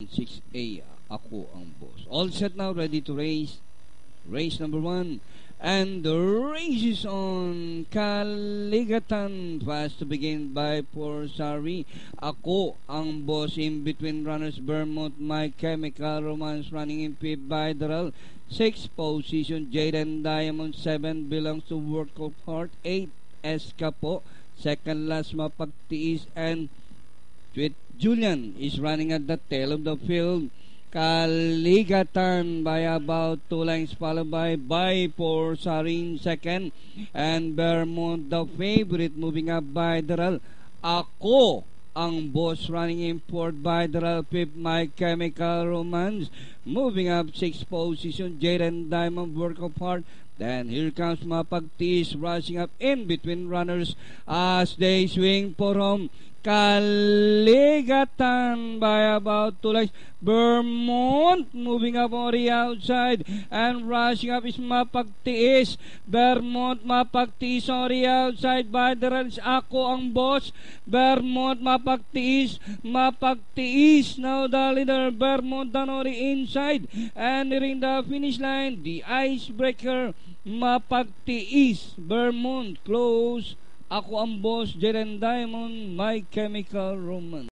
6A, ako ang boss. All set now, ready to race. Race number 1. And the race is on. Kaligatan, fast to begin by Porsari. Ako ang boss. In between runners, Vermont, My Chemical Romance running in fifth by Daral. 6 position, Jaden Diamond. 7 belongs to Work of Heart. 8 Escapo. Second last, Mapagtiis and Sweet Julian is running at the tail of the field. Kaligatan by about 2 lengths, followed by Porsari second, and Vermont the favorite, moving up by Daral. Ako ang boss running in fourth by Daral. Fifth, My Chemical Romance, moving up 6 position, Jaden Diamond, Work of Heart. Then here comes Mapagtiis rushing up in between runners as they swing for home. Kaligatan by about 2 lengths. Vermont moving up on the outside, and rushing up is Mapagtiis. Vermont, Mapagtiis on the outside by the runs. Ako ang boss. Vermont, Mapagtiis. Mapagtiis now the leader. Vermont down on the inside, and nearing the finish line, the icebreaker, Mapagtiis. Vermont close. Ako ang boss, Jaden Diamond, My Chemical Romance.